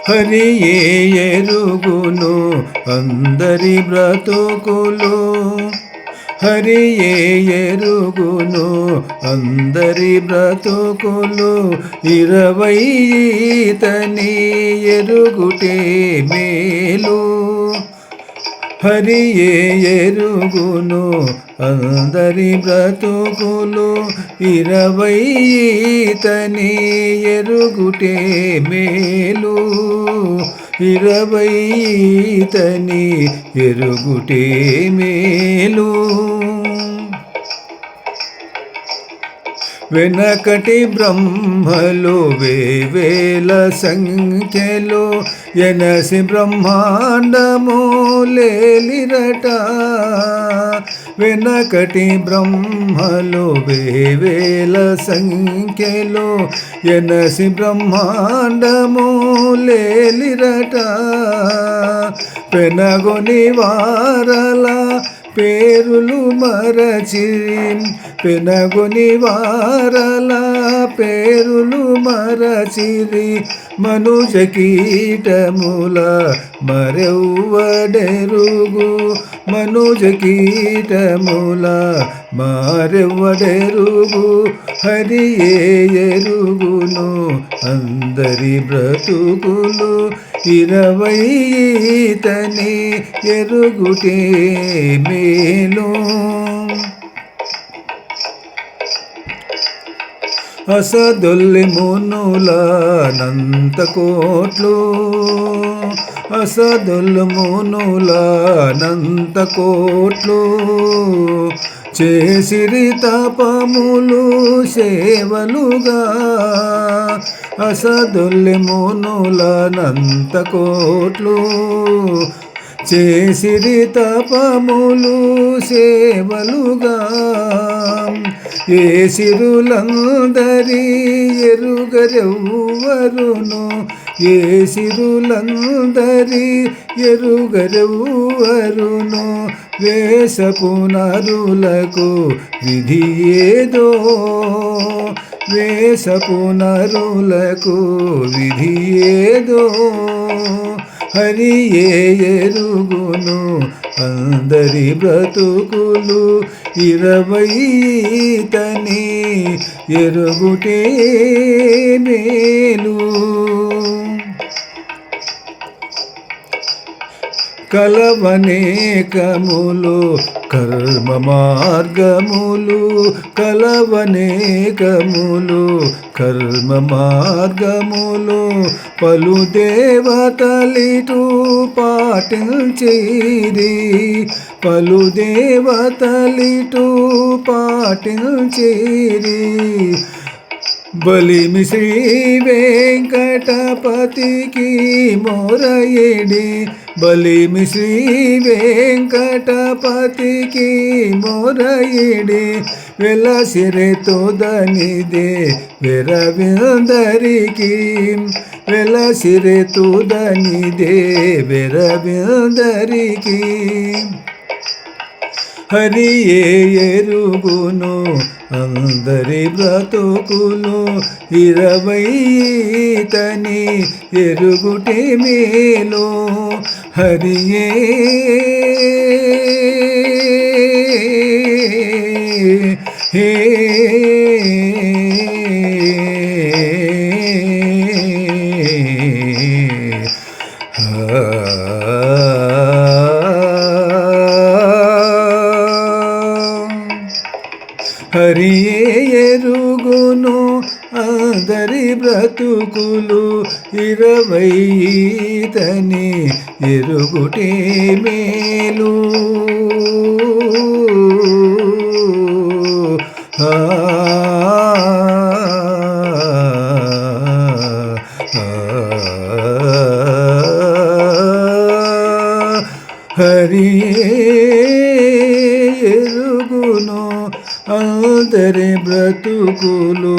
హరియే ఎరుగును అందరి బ్రతుకులు, హరియే ఎరుగును అందరి బ్రతుకులు. 20 ఈతని ఎరుగుటే మేలు, హరియే ఎరుగును అందరి బ్రతుకులు. 20 ఈతని ఎరుగుటే మేలు, 20 ఈతని ఎరుగుటే మేలు. వెనకటి బ్రహ్మలు వేవేల సంఖ్యలో ఎనసి బ్రహ్మాండము లేలిరట. వెనకటి బ్రహ్మలు వేవేల సంఖ్యలో ఎనసి బ్రహ్మాండము లేలిరట. పెనగొని వారల పేరులు మరచిరి, పెనగొని వారల పేరులు మరచిరి. మనుజ కీటముల మరెవ్వడెరుగు, మనుజ కీటముల మరెవ్వడెరుగు. హరియే ఎరుగును అందరి బ్రతుకులు, 20 ఈతని ఎరుగుటే మేలు. అసదొల్లి మునులనంత కోట్లు, అసదొల్లు మునులనంత కోట్లు. చేసిరి తపములు సేవలుగా, అసదొల్లి మునులనంత కోట్లు. చేసిరి తపములు సేవలుగా. ఏ సిరులందరి ఎరుగరెవ్వరును, ఏ సిరులందరి ఎరుగరెవ్వరును. వేషపు నరులకు విధి ఏదో, వేషపు నరులకు విధి ఏదో. హరియే ఎరుగును అందరి బ్రతుకులు, 20 ఈతని ఎరుగుటే మేలు. కలవనేకములు కర్మ మార్గములు, కలవనేకములు కర్మ మార్గములు. పలు దేవతలిటు పాటించిరి, పలు దేవతలిటు పాటించిరి. బలిమి శ్రీ వెంకటపతికి మొరయిడి, బలిమి శ్రీ వెంకటపతికి మొరయిడి. వెలసిరే తోదనిదే వెరవిందరికి, వెలసిరే తోదనిదే వెరవిందరికి. హరియే ఎరుగును అందరి బ్రతుకులు, 20 ఈతని ఎరుగుటే మేలు. హరియే హే హరియే ఎరుగును అందరి బ్రతుకులు, 20 ఈతని ఎరుగుటే మేలు. హరియే ఎరుగును అందరి బ్రతుకులు.